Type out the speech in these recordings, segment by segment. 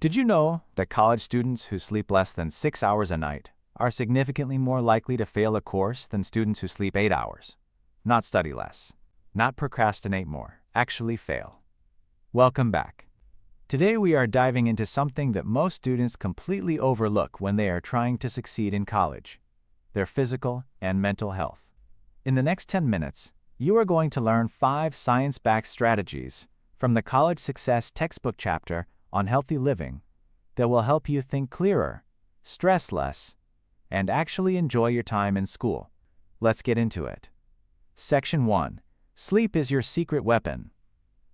Did you know that college students who sleep less than 6 hours a night are significantly more likely to fail a course than students who sleep 8 hours? Not study less, not procrastinate more, actually fail. Welcome back. Today we are diving into something that most students completely overlook when they are trying to succeed in college: their physical and mental health. In the next 10 minutes, you are going to learn 5 science-backed strategies from the College Success textbook chapter on healthy living that will help you think clearer, stress less, and actually enjoy your time in school. Let's get into it. Section 1. Sleep is your secret weapon.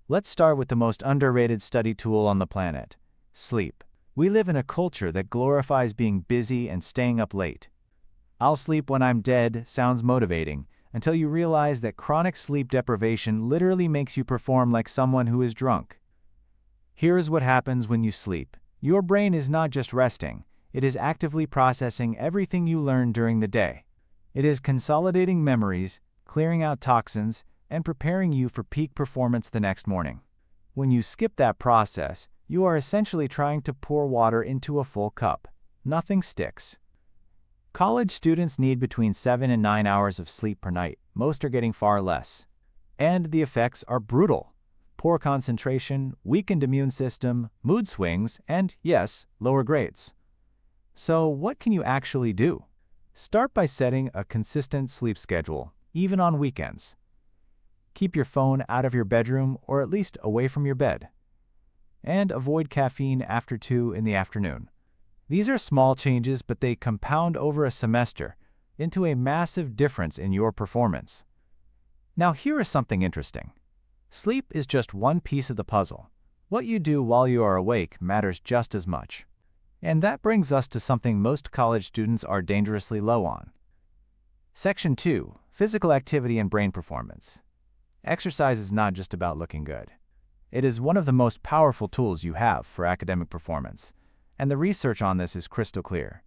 Let's start with the most underrated study tool on the planet: sleep. We live in a culture that glorifies being busy and staying up late. "I'll sleep when I'm dead" sounds motivating, until you realize that chronic sleep deprivation literally makes you perform like someone who is drunk. Here is what happens when you sleep. Your brain is not just resting, it is actively processing everything you learned during the day. It is consolidating memories, clearing out toxins, and preparing you for peak performance the next morning. When you skip that process, you are essentially trying to pour water into a full cup. Nothing sticks. College students need between 7 and 9 hours of sleep per night. Most are getting far less. And the effects are brutal: poor concentration, weakened immune system, mood swings, and, yes, lower grades. So what can you actually do? Start by setting a consistent sleep schedule, even on weekends. Keep your phone out of your bedroom or at least away from your bed. And avoid caffeine after 2 in the afternoon. These are small changes, but they compound over a semester into a massive difference in your performance. Now here is something interesting. Sleep is just one piece of the puzzle. What you do while you are awake matters just as much. And that brings us to something most college students are dangerously low on. Section 2. Physical activity and brain performance. Exercise is not just about looking good. It is one of the most powerful tools you have for academic performance, and the research on this is crystal clear.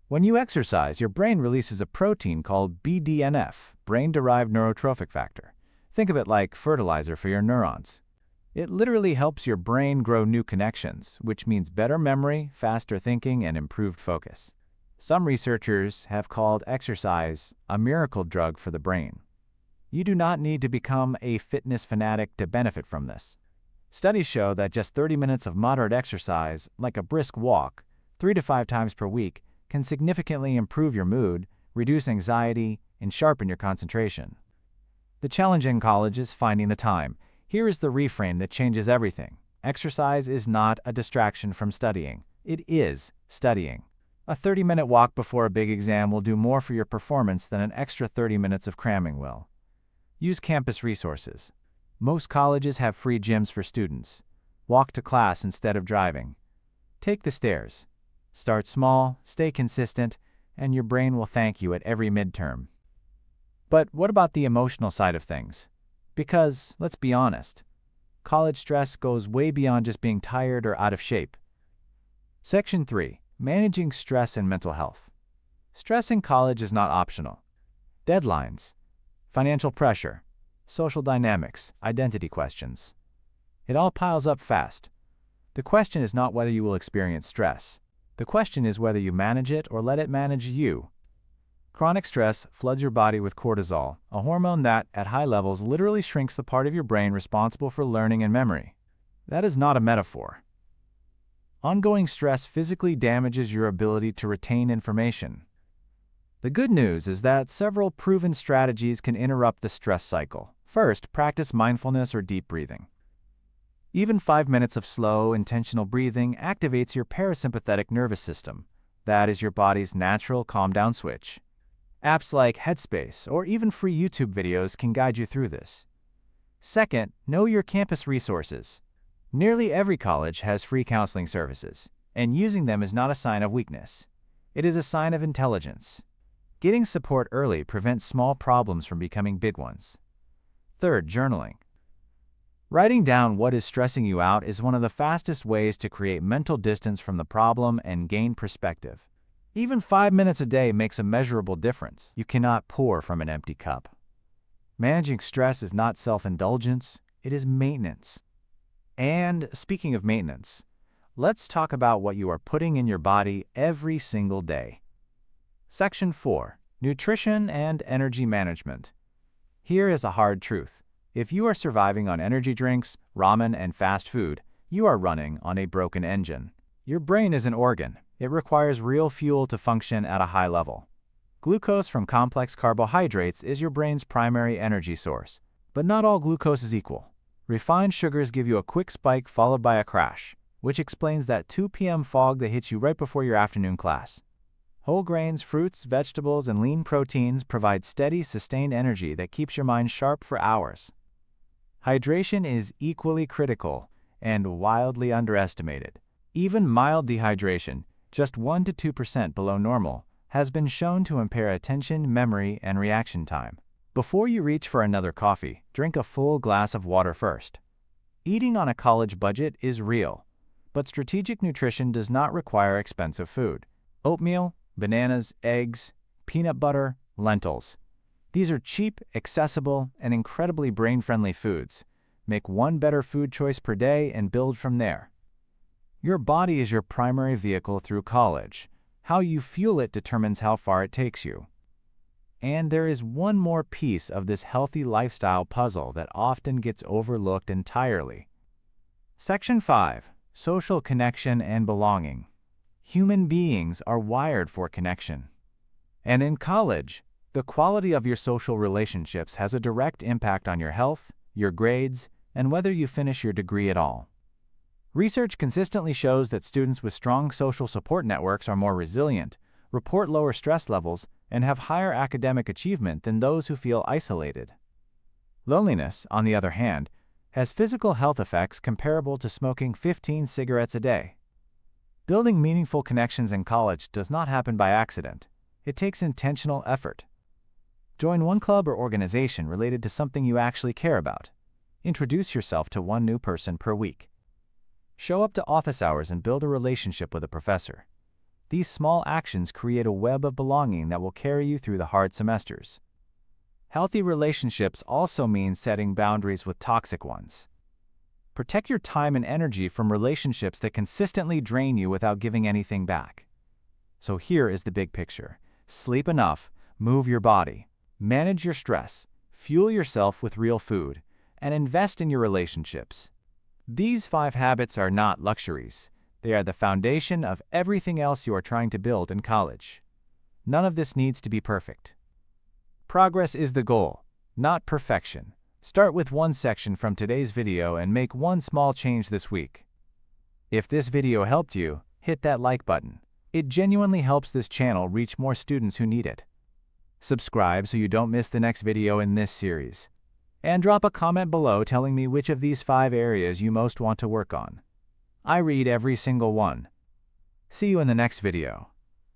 When you exercise, your brain releases a protein called BDNF, brain-derived neurotrophic factor. Think of it like fertilizer for your neurons. It literally helps your brain grow new connections, which means better memory, faster thinking, and improved focus. Some researchers have called exercise a miracle drug for the brain. You do not need to become a fitness fanatic to benefit from this. Studies show that just 30 minutes of moderate exercise, like a brisk walk, 3 to 5 times per week, can significantly improve your mood, reduce anxiety, and sharpen your concentration. The challenge in college is finding the time. Here is the reframe that changes everything. Exercise is not a distraction from studying. It is studying. A 30-minute walk before a big exam will do more for your performance than an extra 30 minutes of cramming will. Use campus resources. Most colleges have free gyms for students. Walk to class instead of driving. Take the stairs. Start small, stay consistent, and your brain will thank you at every midterm. But what about the emotional side of things? Because, let's be honest, college stress goes way beyond just being tired or out of shape. Section 3. Managing stress and mental health. Stress in college is not optional. Deadlines, financial pressure, social dynamics, identity questions. It all piles up fast. The question is not whether you will experience stress. The question is whether you manage it or let it manage you. Chronic stress floods your body with cortisol, a hormone that, at high levels, literally shrinks the part of your brain responsible for learning and memory. That is not a metaphor. Ongoing stress physically damages your ability to retain information. The good news is that several proven strategies can interrupt the stress cycle. First, practice mindfulness or deep breathing. Even 5 minutes of slow, intentional breathing activates your parasympathetic nervous system. That is your body's natural calm-down switch. Apps like Headspace or even free YouTube videos can guide you through this. Second, know your campus resources. Nearly every college has free counseling services, and using them is not a sign of weakness. It is a sign of intelligence. Getting support early prevents small problems from becoming big ones. Third, journaling. Writing down what is stressing you out is one of the fastest ways to create mental distance from the problem and gain perspective. Even 5 minutes a day makes a measurable difference. You cannot pour from an empty cup. Managing stress is not self-indulgence, it is maintenance. And speaking of maintenance, let's talk about what you are putting in your body every single day. Section 4. Nutrition and Energy Management. Here is a hard truth. If you are surviving on energy drinks, ramen, and fast food, you are running on a broken engine. Your brain is an organ. It requires real fuel to function at a high level. Glucose from complex carbohydrates is your brain's primary energy source. But not all glucose is equal. Refined sugars give you a quick spike followed by a crash, which explains that 2 p.m. fog that hits you right before your afternoon class. Whole grains, fruits, vegetables, and lean proteins provide steady, sustained energy that keeps your mind sharp for hours. Hydration is equally critical and wildly underestimated. Even mild dehydration, just 1 to 2% below normal, has been shown to impair attention, memory, and reaction time. Before you reach for another coffee, drink a full glass of water first. Eating on a college budget is real, but strategic nutrition does not require expensive food. Oatmeal, bananas, eggs, peanut butter, lentils. These are cheap, accessible, and incredibly brain-friendly foods. Make one better food choice per day and build from there. Your body is your primary vehicle through college. How you fuel it determines how far it takes you. And there is one more piece of this healthy lifestyle puzzle that often gets overlooked entirely. Section 5. Social connection and belonging. Human beings are wired for connection. And in college, the quality of your social relationships has a direct impact on your health, your grades, and whether you finish your degree at all. Research consistently shows that students with strong social support networks are more resilient, report lower stress levels, and have higher academic achievement than those who feel isolated. Loneliness, on the other hand, has physical health effects comparable to smoking 15 cigarettes a day. Building meaningful connections in college does not happen by accident. It takes intentional effort. Join one club or organization related to something you actually care about. Introduce yourself to one new person per week. Show up to office hours and build a relationship with a professor. These small actions create a web of belonging that will carry you through the hard semesters. Healthy relationships also mean setting boundaries with toxic ones. Protect your time and energy from relationships that consistently drain you without giving anything back. So here is the big picture. Sleep enough, move your body, manage your stress, fuel yourself with real food, and invest in your relationships. These 5 habits are not luxuries. They are the foundation of everything else you are trying to build in college. None of this needs to be perfect. Progress is the goal, not perfection. Start with one section from today's video and make one small change this week. If this video helped you, hit that like button. It genuinely helps this channel reach more students who need it. Subscribe so you don't miss the next video in this series. And drop a comment below telling me which of these 5 areas you most want to work on. I read every single one. See you in the next video.